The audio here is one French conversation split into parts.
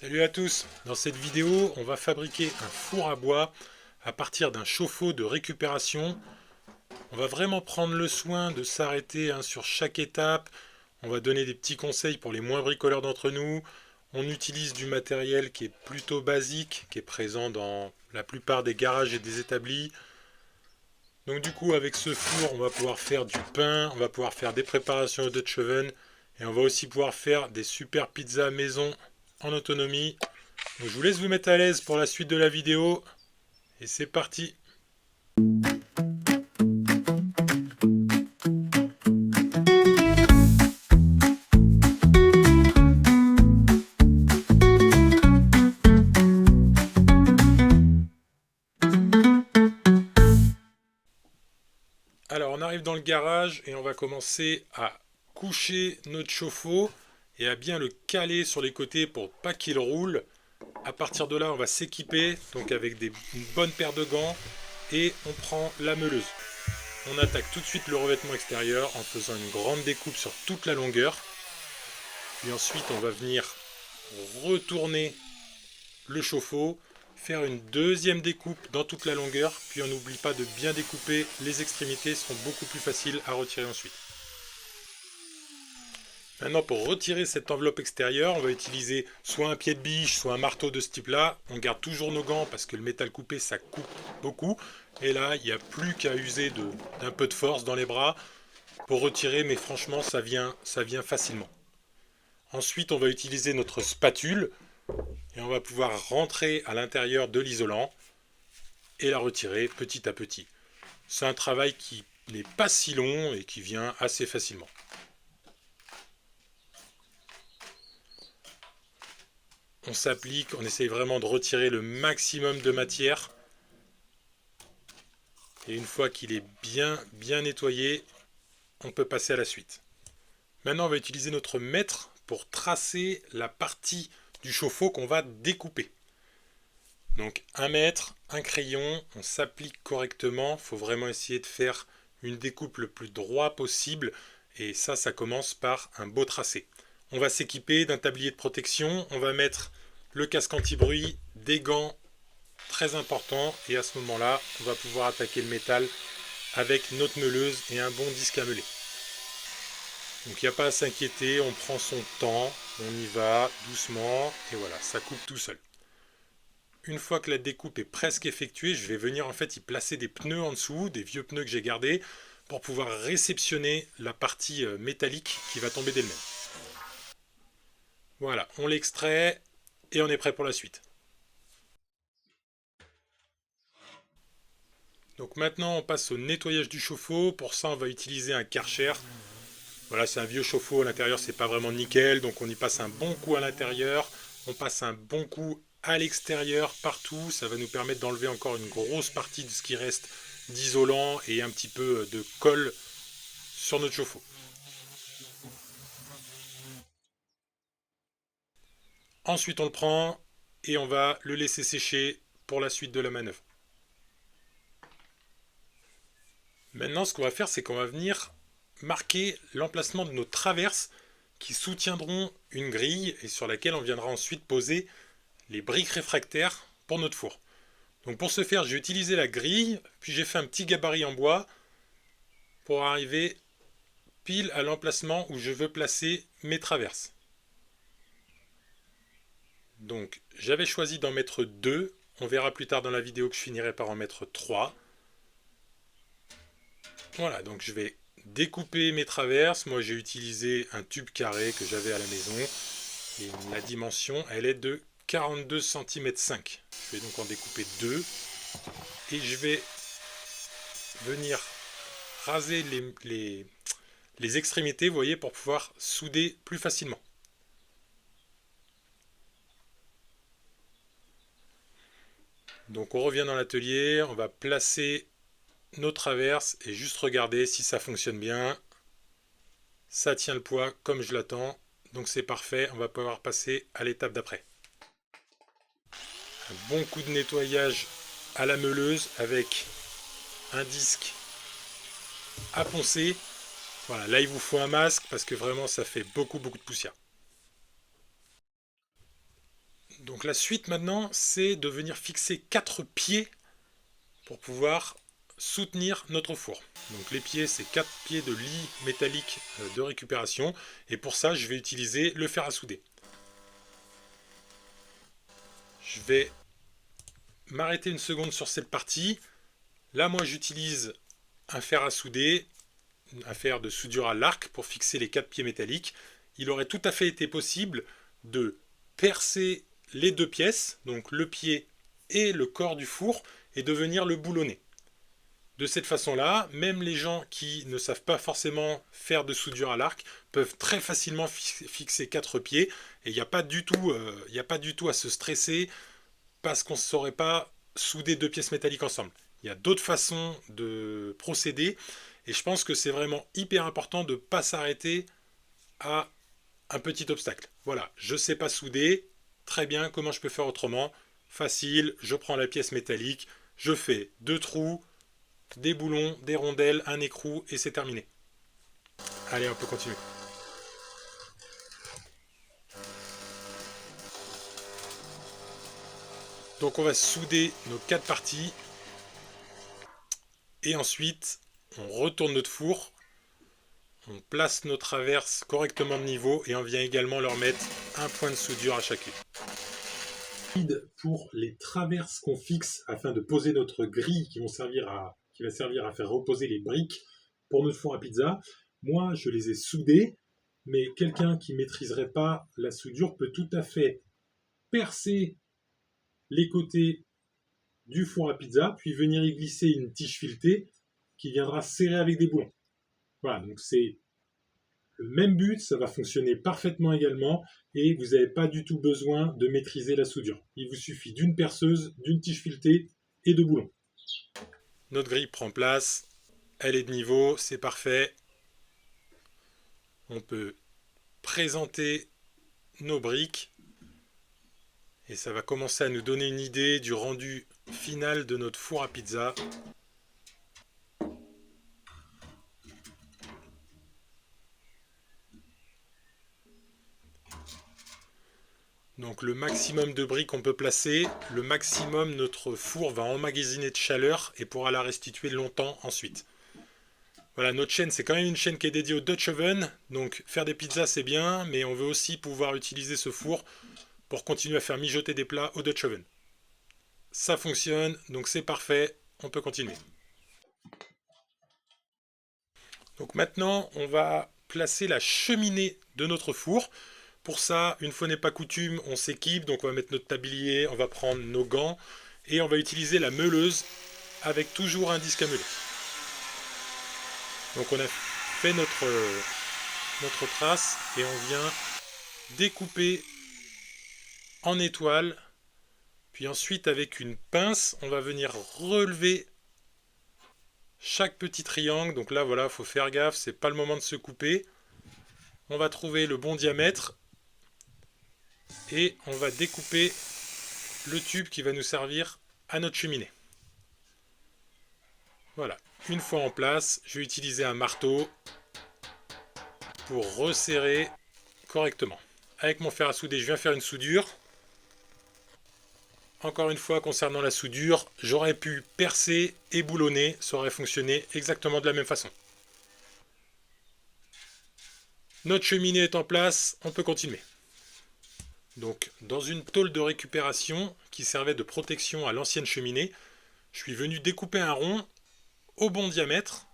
Salut à tous. Dans cette vidéo, on va fabriquer un four à bois à partir d'un chauffe-eau de récupération. On va vraiment prendre le soin de s'arrêter sur chaque étape. On va donner des petits conseils pour les moins bricoleurs d'entre nous. On utilise du matériel qui est plutôt basique, qui est présent dans la plupart des garages et des établis. Donc du coup, avec ce four, on va pouvoir faire du pain, on va pouvoir faire des préparations au Dutch oven, et on va aussi pouvoir faire des super pizzas maison en autonomie. Donc, je vous laisse vous mettre à l'aise pour la suite de la vidéo. Et c'est parti. Alors on arrive dans le garage et on va commencer à coucher notre chauffe-eau et à bien le caler sur les côtés pour pas qu'il roule. À partir de là, on va s'équiper donc avec une bonne paire de gants et on prend la meuleuse. On attaque tout de suite le revêtement extérieur en faisant une grande découpe sur toute la longueur. Puis ensuite, on va venir retourner le chauffe-eau, faire une deuxième découpe dans toute la longueur, puis on n'oublie pas de bien découper les extrémités, seront beaucoup plus faciles à retirer ensuite. Maintenant, pour retirer cette enveloppe extérieure, on va utiliser soit un pied de biche, soit un marteau de ce type-là. On garde toujours nos gants parce que le métal coupé, ça coupe beaucoup. Et là, il n'y a plus qu'à user d'un peu de force dans les bras pour retirer, mais franchement, ça vient facilement. Ensuite, on va utiliser notre spatule et on va pouvoir rentrer à l'intérieur de l'isolant et la retirer petit à petit. C'est un travail qui n'est pas si long et qui vient assez facilement. On s'applique, on essaye vraiment de retirer le maximum de matière. Et une fois qu'il est bien nettoyé, on peut passer à la suite. Maintenant, on va utiliser notre mètre pour tracer la partie du chauffe-eau qu'on va découper. Donc un mètre, un crayon, on s'applique correctement. Il faut vraiment essayer de faire une découpe le plus droit possible. Et ça commence par un beau tracé. On va s'équiper d'un tablier de protection. On va mettre le casque anti-bruit, des gants très importants. Et à ce moment-là, on va pouvoir attaquer le métal avec notre meuleuse et un bon disque à meuler. Donc il n'y a pas à s'inquiéter, on prend son temps, on y va doucement. Et voilà, ça coupe tout seul. Une fois que la découpe est presque effectuée, je vais venir en fait y placer des pneus en dessous, des vieux pneus que j'ai gardés, pour pouvoir réceptionner la partie métallique qui va tomber d'elle-même. Voilà, on l'extrait et on est prêt pour la suite. Donc maintenant on passe au nettoyage du chauffe-eau. Pour ça on va utiliser un Karcher. Voilà, c'est un vieux chauffe-eau, à l'intérieur c'est pas vraiment nickel, donc on y passe un bon coup à l'intérieur, on passe un bon coup à l'extérieur, partout. Ça va nous permettre d'enlever encore une grosse partie de ce qui reste d'isolant et un petit peu de colle sur notre chauffe-eau. Ensuite on le prend et on va le laisser sécher pour la suite de la manœuvre. Maintenant ce qu'on va faire, c'est qu'on va venir marquer l'emplacement de nos traverses qui soutiendront une grille et sur laquelle on viendra ensuite poser les briques réfractaires pour notre four. Donc pour ce faire, j'ai utilisé la grille, puis j'ai fait un petit gabarit en bois pour arriver pile à l'emplacement où je veux placer mes traverses. Donc j'avais choisi d'en mettre 2, on verra plus tard dans la vidéo que je finirai par en mettre 3. Voilà, donc je vais découper mes traverses. Moi j'ai utilisé un tube carré que j'avais à la maison et la dimension elle est de 42 cm 5. Je vais donc en découper 2 et je vais venir raser les extrémités, vous voyez, pour pouvoir souder plus facilement. Donc on revient dans l'atelier, on va placer nos traverses et juste regarder si ça fonctionne bien. Ça tient le poids comme je l'attends, donc c'est parfait, on va pouvoir passer à l'étape d'après. Un bon coup de nettoyage à la meuleuse avec un disque à poncer. Voilà, là il vous faut un masque parce que vraiment ça fait beaucoup de poussière. Donc la suite maintenant, c'est de venir fixer 4 pieds pour pouvoir soutenir notre four. Donc les pieds, c'est 4 pieds de lis métallique de récupération. Et pour ça, je vais utiliser le fer à souder. Je vais m'arrêter une seconde sur cette partie. Là, moi, j'utilise un fer à souder, un fer de soudure à l'arc pour fixer les 4 pieds métalliques. Il aurait tout à fait été possible de percer les 2 pièces, donc le pied et le corps du four, et de venir le boulonner. De cette façon-là, même les gens qui ne savent pas forcément faire de soudure à l'arc peuvent très facilement fixer 4 pieds, et il n'y a pas du tout à se stresser parce qu'on ne saurait pas souder 2 pièces métalliques ensemble. Il y a d'autres façons de procéder, et je pense que c'est vraiment hyper important de ne pas s'arrêter à un petit obstacle. Voilà, je ne sais pas souder, très bien, comment je peux faire autrement? Facile, je prends la pièce métallique, je fais 2 trous, des boulons, des rondelles, un écrou, et c'est terminé. Allez, on peut continuer. Donc on va souder nos 4 parties, et ensuite on retourne notre four, on place nos traverses correctement de niveau, et on vient également leur mettre un point de soudure à chacune. Pour les traverses qu'on fixe afin de poser notre grille qui va servir à faire reposer les briques pour notre four à pizza. Moi, je les ai soudées, mais quelqu'un qui ne maîtriserait pas la soudure peut tout à fait percer les côtés du four à pizza, puis venir y glisser une tige filetée qui viendra serrer avec des boulons. Voilà, donc c'est le même but, ça va fonctionner parfaitement également, et vous n'avez pas du tout besoin de maîtriser la soudure. Il vous suffit d'une perceuse, d'une tige filetée et de boulons. Notre grille prend place, elle est de niveau, c'est parfait. On peut présenter nos briques, et ça va commencer à nous donner une idée du rendu final de notre four à pizza. Donc le maximum de briques qu'on peut placer, le maximum notre four va emmagasiner de chaleur et pourra la restituer longtemps ensuite. Voilà, notre chaîne, c'est quand même une chaîne qui est dédiée au Dutch Oven, donc faire des pizzas c'est bien, mais on veut aussi pouvoir utiliser ce four pour continuer à faire mijoter des plats au Dutch Oven. Ça fonctionne, donc c'est parfait, on peut continuer. Donc maintenant, on va placer la cheminée de notre four. Pour ça, une fois n'est pas coutume, on s'équipe, donc on va mettre notre tablier, on va prendre nos gants, et on va utiliser la meuleuse avec toujours un disque à meuler. Donc on a fait notre trace, et on vient découper en étoiles, puis ensuite avec une pince, on va venir relever chaque petit triangle. Donc là, voilà, il faut faire gaffe, c'est pas le moment de se couper. On va trouver le bon diamètre, et on va découper le tube qui va nous servir à notre cheminée. Voilà, une fois en place, je vais utiliser un marteau pour resserrer correctement. Avec mon fer à souder, je viens faire une soudure. Encore une fois, concernant la soudure, j'aurais pu percer et boulonner, ça aurait fonctionné exactement de la même façon. Notre cheminée est en place, on peut continuer. Donc, dans une tôle de récupération qui servait de protection à l'ancienne cheminée, je suis venu découper un rond au bon diamètre,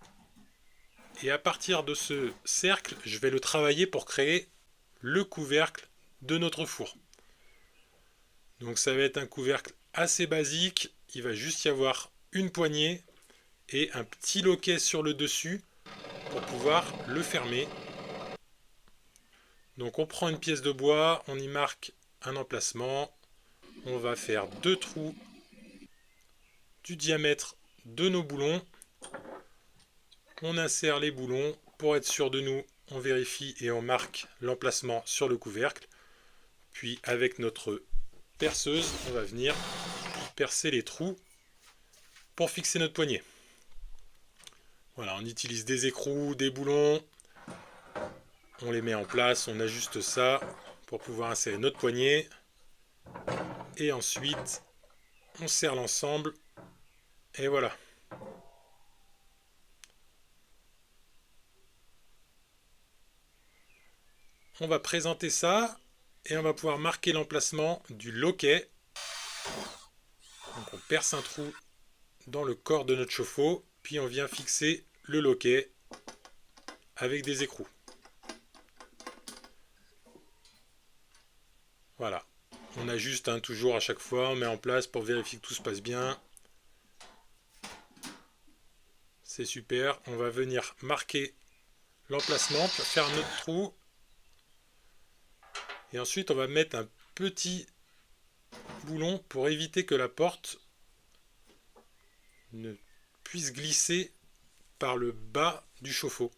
et à partir de ce cercle, je vais le travailler pour créer le couvercle de notre four. Donc ça va être un couvercle assez basique, il va juste y avoir une poignée et un petit loquet sur le dessus pour pouvoir le fermer. Donc on prend une pièce de bois, on y marque un emplacement, on va faire 2 trous du diamètre de nos boulons. On insère les boulons, pour être sûr de nous, on vérifie et on marque l'emplacement sur le couvercle. Puis avec notre perceuse, on va venir percer les trous pour fixer notre poignée. Voilà, on utilise des écrous, des boulons, on les met en place, on ajuste ça pour pouvoir insérer notre poignée. Et ensuite, on serre l'ensemble. Et voilà. On va présenter ça et on va pouvoir marquer l'emplacement du loquet. Donc on perce un trou dans le corps de notre chauffe-eau, puis on vient fixer le loquet avec des écrous. Voilà. On ajuste toujours à chaque fois, on met en place pour vérifier que tout se passe bien. C'est super. On va venir marquer l'emplacement pour faire notre trou. Et ensuite, on va mettre un petit boulon pour éviter que la porte ne puisse glisser par le bas du chauffe-eau.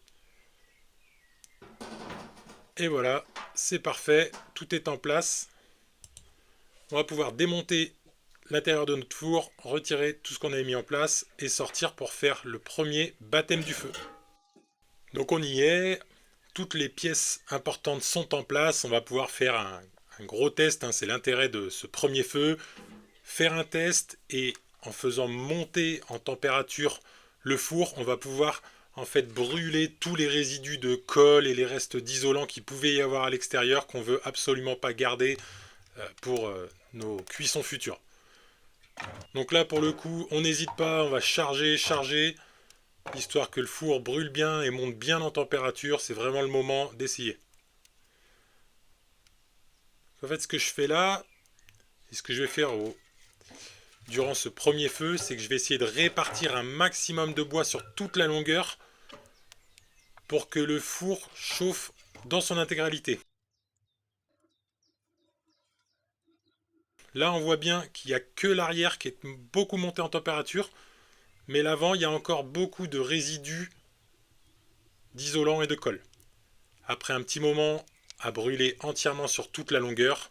Et voilà, c'est parfait, tout est en place. On va pouvoir démonter l'intérieur de notre four, retirer tout ce qu'on avait mis en place et sortir pour faire le premier baptême du feu. Donc on y est, toutes les pièces importantes sont en place, on va pouvoir faire un gros test, hein, c'est l'intérêt de ce premier feu. Faire un test et en faisant monter en température le four, on va pouvoir en fait brûler tous les résidus de colle et les restes d'isolant qui pouvaient y avoir à l'extérieur qu'on veut absolument pas garder pour nos cuissons futures. Donc là pour le coup, on n'hésite pas, on va charger, histoire que le four brûle bien et monte bien en température, c'est vraiment le moment d'essayer. En fait, ce que je fais là, et ce que je vais faire durant ce premier feu, c'est que je vais essayer de répartir un maximum de bois sur toute la longueur pour que le four chauffe dans son intégralité. Là, on voit bien qu'il n'y a que l'arrière qui est beaucoup monté en température, mais l'avant, il y a encore beaucoup de résidus d'isolant et de colle. Après un petit moment à brûler entièrement sur toute la longueur,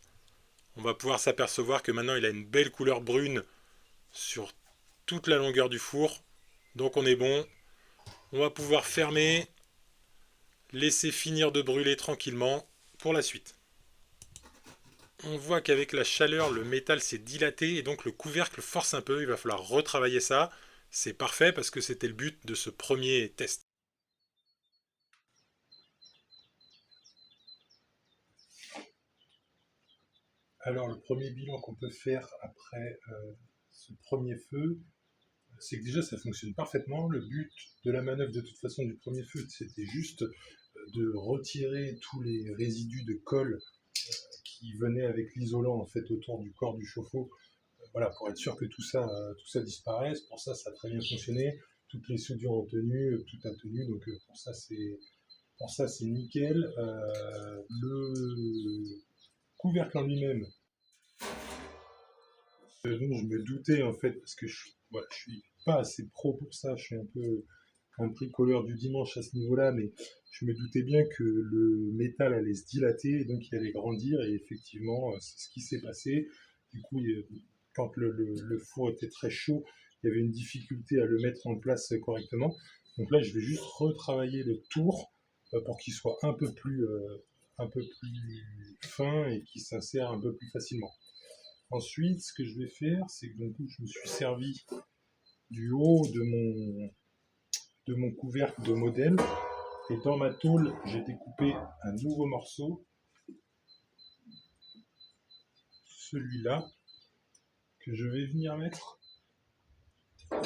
on va pouvoir s'apercevoir que maintenant il a une belle couleur brune sur toute la longueur du four. Donc on est bon. On va pouvoir fermer, laisser finir de brûler tranquillement pour la suite. On voit qu'avec la chaleur, le métal s'est dilaté et donc le couvercle force un peu. Il va falloir retravailler ça. C'est parfait parce que c'était le but de ce premier test. Alors le premier bilan qu'on peut faire après ce premier feu, c'est que déjà ça fonctionne parfaitement. Le but de la manœuvre de toute façon du premier feu, c'était juste de retirer tous les résidus de colle qui venaient avec l'isolant en fait autour du corps du chauffe-eau. Voilà, pour être sûr que tout ça disparaisse. Pour ça, ça a très bien fonctionné. Toutes les soudures ont tenu, tout a tenu. Donc pour ça c'est nickel. Le couvercle en lui-même, dont je me doutais en fait parce que je suis pas assez pro pour ça. Je suis un peu un bricoleur du dimanche à ce niveau-là, mais je me doutais bien que le métal allait se dilater et donc il allait grandir, et effectivement, c'est ce qui s'est passé. Du coup, quand le four était très chaud, il y avait une difficulté à le mettre en place correctement. Donc là, je vais juste retravailler le tour pour qu'il soit un peu plus fin et qu'il s'insère un peu plus facilement. Ensuite, ce que je vais faire, c'est que donc, je me suis servi du haut de mon couvercle de modèle. Et dans ma tôle, j'ai découpé un nouveau morceau, celui-là, que je vais venir mettre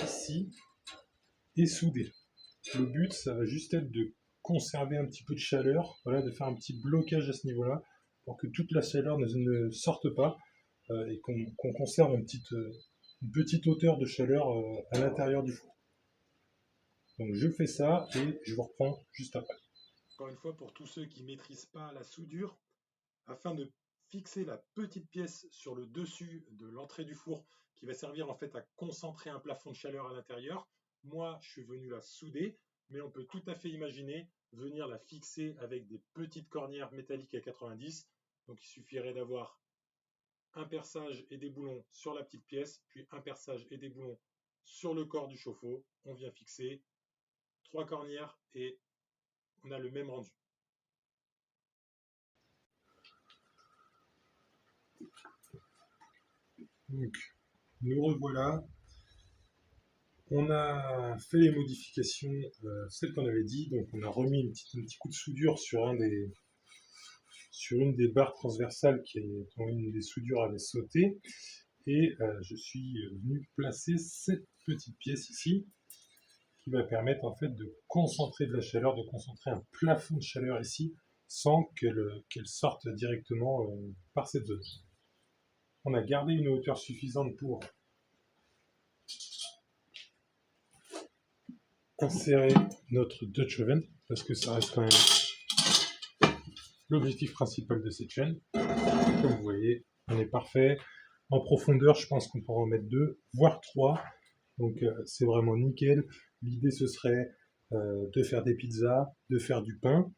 ici et souder. Le but, ça va juste être de conserver un petit peu de chaleur, voilà, de faire un petit blocage à ce niveau-là, pour que toute la chaleur ne sorte pas et qu'on conserve une petite hauteur de chaleur à l'intérieur du four. Donc je fais ça et je vous reprends juste après. Encore une fois, pour tous ceux qui ne maîtrisent pas la soudure, afin de fixer la petite pièce sur le dessus de l'entrée du four qui va servir en fait à concentrer un plafond de chaleur à l'intérieur, moi je suis venu la souder, mais on peut tout à fait imaginer venir la fixer avec des petites cornières métalliques à 90. Donc il suffirait d'avoir un perçage et des boulons sur la petite pièce, puis un perçage et des boulons sur le corps du chauffe-eau. On vient fixer 3 cornières et on a le même rendu. Donc, nous revoilà. On a fait les modifications, celles qu'on avait dit. Donc, on a remis un petit coup de soudure sur une des barres transversales dont une des soudures avait sauté. Et je suis venu placer cette petite pièce ici, qui va permettre en fait de concentrer de la chaleur, de concentrer un plafond de chaleur ici, sans qu'elle sorte directement par cette zone. On a gardé une hauteur suffisante pour insérer notre Dutch oven, parce que ça reste quand même l'objectif principal de cette chaîne. Comme vous voyez, on est parfait. En profondeur, je pense qu'on pourra en mettre 2, voire 3. Donc c'est vraiment nickel. L'idée, ce serait de faire des pizzas, de faire du pain.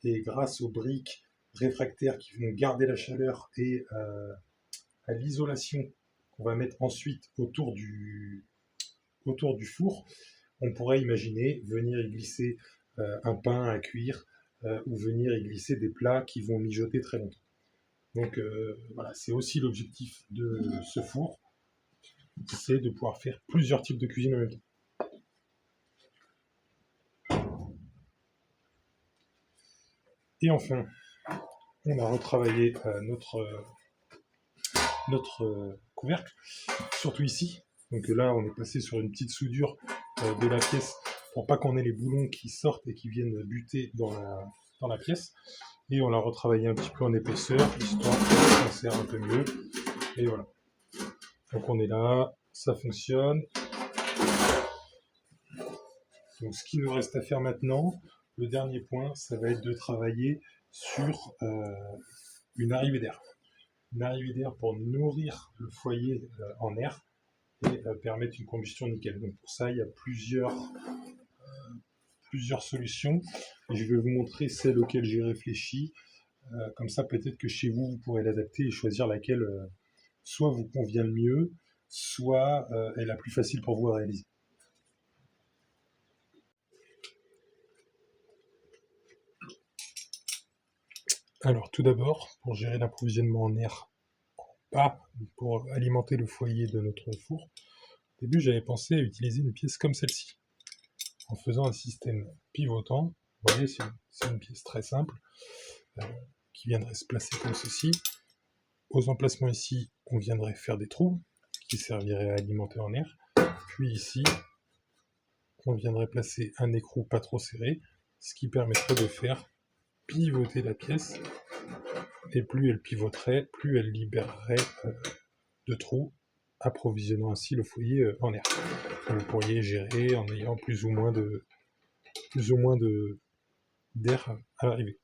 Et grâce aux briques réfractaires qui vont garder la chaleur et à l'isolation qu'on va mettre ensuite autour du four, on pourrait imaginer venir y glisser un pain à cuire ou venir y glisser des plats qui vont mijoter très longtemps. Donc voilà, c'est aussi l'objectif de ce four, c'est de pouvoir faire plusieurs types de cuisine en même temps. Et enfin, on a retravaillé notre couvercle, surtout ici. Donc là, on est passé sur une petite soudure de la pièce pour pas qu'on ait les boulons qui sortent et qui viennent buter dans la pièce. Et on l'a retravaillé un petit peu en épaisseur, histoire que ça serre un peu mieux. Et voilà. Donc on est là, ça fonctionne. Donc ce qu'il nous reste à faire maintenant, le dernier point, ça va être de travailler sur une arrivée d'air. Une arrivée d'air pour nourrir le foyer en air et permettre une combustion nickel. Donc pour ça, il y a plusieurs solutions. Et je vais vous montrer celle auxquelles j'ai réfléchi. Comme ça, peut-être que chez vous, vous pourrez l'adapter et choisir laquelle soit vous convient le mieux, soit est la plus facile pour vous à réaliser. Alors tout d'abord, pour gérer l'approvisionnement en air pour alimenter le foyer de notre four, au début j'avais pensé à utiliser une pièce comme celle-ci, en faisant un système pivotant. Vous voyez, c'est une pièce très simple, qui viendrait se placer comme ceci. Aux emplacements ici, on viendrait faire des trous, qui serviraient à alimenter en air. Puis ici, on viendrait placer un écrou pas trop serré, ce qui permettrait de faire pivoter la pièce, et plus elle pivoterait, plus elle libérerait de trous, approvisionnant ainsi le foyer en air. Vous pourriez gérer en ayant plus ou moins d'air à l'arrivée.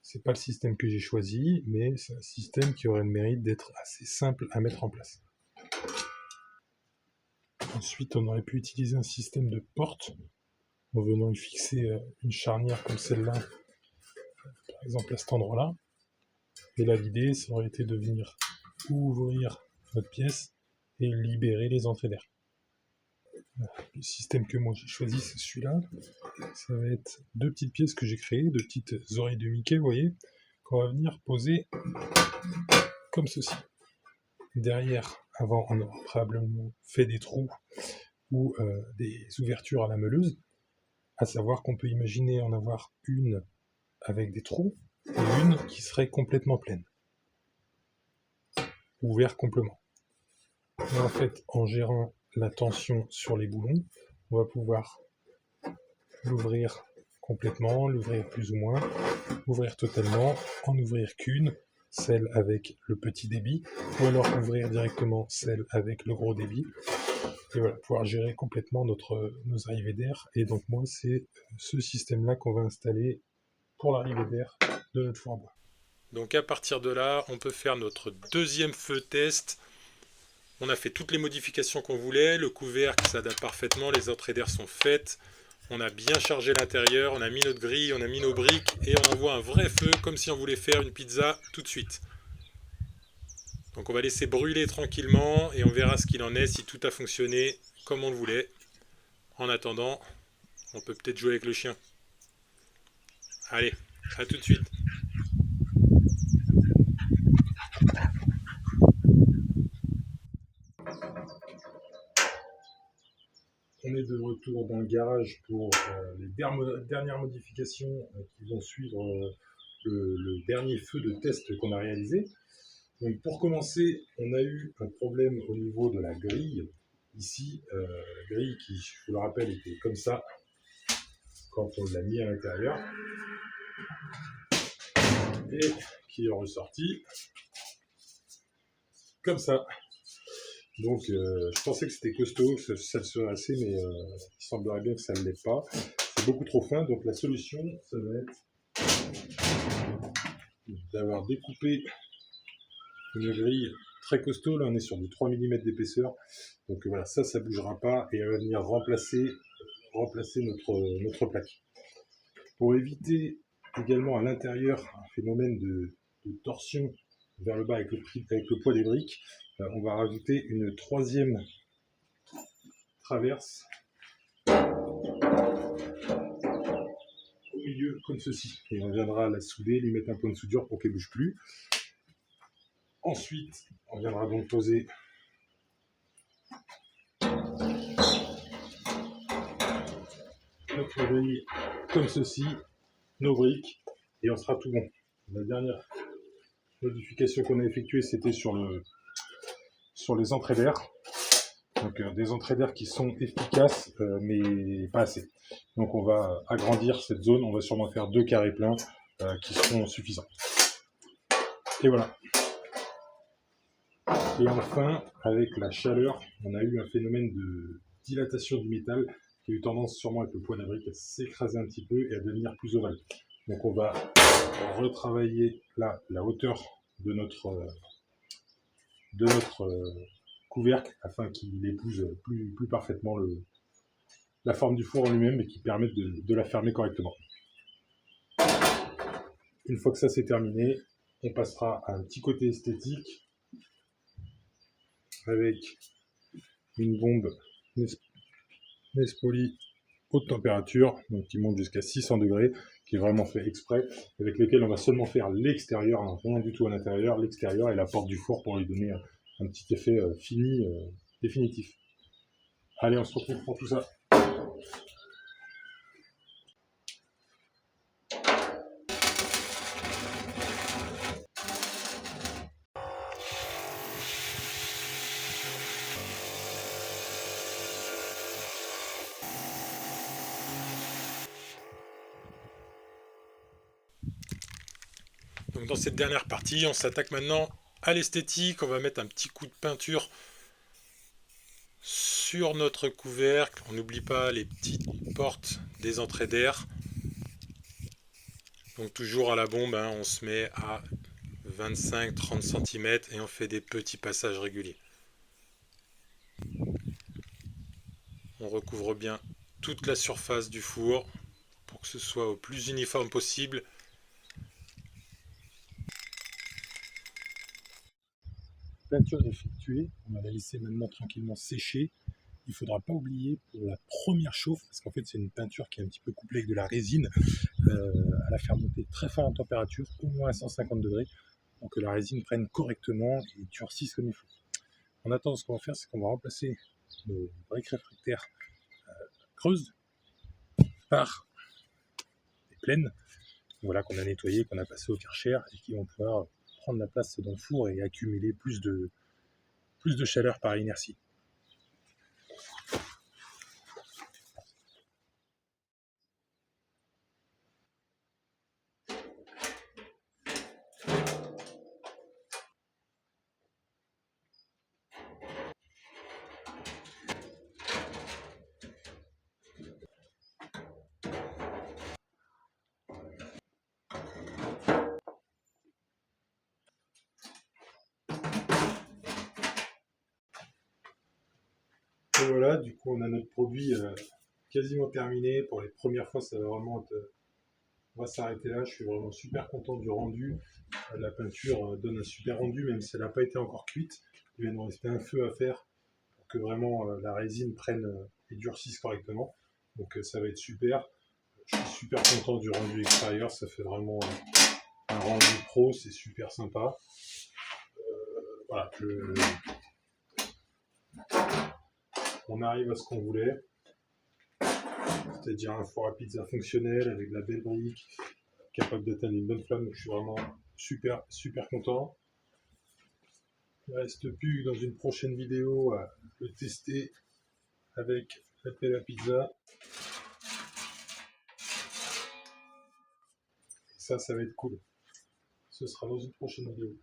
C'est pas le système que j'ai choisi, mais c'est un système qui aurait le mérite d'être assez simple à mettre en place. Ensuite, on aurait pu utiliser un système de porte en venant y fixer une charnière comme celle-là, par exemple à cet endroit-là. Et là, l'idée, ça aurait été de venir ouvrir notre pièce et libérer les entrées d'air. Le système que moi j'ai choisi, c'est celui-là. Ça va être 2 petites pièces que j'ai créées, 2 petites oreilles de Mickey, vous voyez, qu'on va venir poser comme ceci. Derrière, avant, on aura probablement fait des trous ou des ouvertures à la meuleuse, à savoir qu'on peut imaginer en avoir une avec des trous et une qui serait complètement pleine, ouvert complètement. Et en fait, en gérant la tension sur les boulons, on va pouvoir l'ouvrir complètement, l'ouvrir plus ou moins, ouvrir totalement, en ouvrir qu'une, celle avec le petit débit, ou alors ouvrir directement celle avec le gros débit, et voilà, pouvoir gérer complètement nos arrivées d'air. Et donc moi, c'est ce système-là qu'on va installer pour l'arrivée d'air de notre four à bois. Donc à partir de là, on peut faire notre deuxième feu test. On a fait toutes les modifications qu'on voulait, le couvercle s'adapte parfaitement, les entrées d'air sont faites, on a bien chargé l'intérieur, on a mis notre grille, on a mis nos briques et on envoie un vrai feu comme si on voulait faire une pizza tout de suite. Donc on va laisser brûler tranquillement et on verra ce qu'il en est, si tout a fonctionné comme on le voulait. En attendant, on peut peut-être jouer avec le chien. Allez, à tout de suite. retour dans le garage pour les dernières modifications qui vont suivre le dernier feu de test qu'on a réalisé. Donc pour commencer, on a eu un problème au niveau de la grille. Ici, la grille qui, je vous le rappelle, était comme ça quand on l'a mis à l'intérieur. Et qui est ressorti comme ça. Donc je pensais que c'était costaud, ça le serait assez, mais il semblerait bien que ça ne l'est pas. C'est beaucoup trop fin, donc la solution, ça va être d'avoir découpé une grille très costaud. Là on est sur du 3 mm d'épaisseur, donc voilà, ça ne bougera pas et elle va venir remplacer notre plaque. Pour éviter également à l'intérieur un phénomène de torsion vers le bas avec le poids des briques, on va rajouter une troisième traverse au milieu comme ceci, et on viendra la souder, lui mettre un point de soudure pour qu'elle ne bouge plus. Ensuite on viendra donc poser notre grille comme ceci, nos briques, et on sera tout bon. La dernière modification qu'on a effectuée, c'était sur les entrées d'air. Donc des entrées d'air qui sont efficaces, mais pas assez. Donc on va agrandir cette zone, on va sûrement faire 2 carrés pleins qui seront suffisants. Et voilà. Et enfin, avec la chaleur, on a eu un phénomène de dilatation du métal qui a eu tendance sûrement avec le poids de la brique à s'écraser un petit peu et à devenir plus ovale. Donc on va retravailler là la hauteur de notre couvercle afin qu'il épouse plus parfaitement la forme du four en lui-même et qui permette de la fermer correctement. Une fois que ça c'est terminé, on passera à un petit côté esthétique avec une bombe Nespoli haute température, donc qui monte jusqu'à 600 degrés, qui est vraiment fait exprès, avec lequel on va seulement faire l'extérieur, hein, rien du tout à l'intérieur, l'extérieur et la porte du four pour lui donner un petit effet fini, définitif. Allez, on se retrouve pour tout ça. Donc dans cette dernière partie, on s'attaque maintenant à l'esthétique. On va mettre un petit coup de peinture sur notre couvercle. On n'oublie pas les petites portes des entrées d'air. Donc toujours à la bombe, hein, on se met à 25-30 cm et on fait des petits passages réguliers. On recouvre bien toute la surface du four pour que ce soit au plus uniforme possible. Peinture effectuée, on va la laisser maintenant tranquillement sécher. Il ne faudra pas oublier pour la première chauffe, parce qu'en fait c'est une peinture qui est un petit peu couplée avec de la résine, à la faire monter très fort en température, au moins à 150 degrés, pour que la résine prenne correctement et durcisse comme il faut. En attendant, ce qu'on va faire, c'est qu'on va remplacer nos briques réfractaires creuses par des plaines, voilà, qu'on a nettoyées, qu'on a passées au Karcher et qui vont pouvoir prendre la place dans le four et accumuler plus de chaleur par inertie. Et voilà, du coup on a notre produit quasiment terminé. Pour les premières fois, ça va vraiment être... on va s'arrêter là, je suis vraiment super content du rendu. La peinture donne un super rendu, même si elle n'a pas été encore cuite. Il va nous rester un feu à faire pour que vraiment la résine prenne et durcisse correctement. Donc ça va être super. Je suis super content du rendu extérieur, ça fait vraiment un rendu pro, c'est super sympa. Voilà, on arrive à ce qu'on voulait. c'est-à-dire un four à pizza fonctionnel avec de la belle brique, capable d'atteindre une bonne flamme. Donc je suis vraiment super content. Il ne reste plus dans une prochaine vidéo à le tester avec la pelle à pizza. Et ça va être cool. Ce sera dans une prochaine vidéo.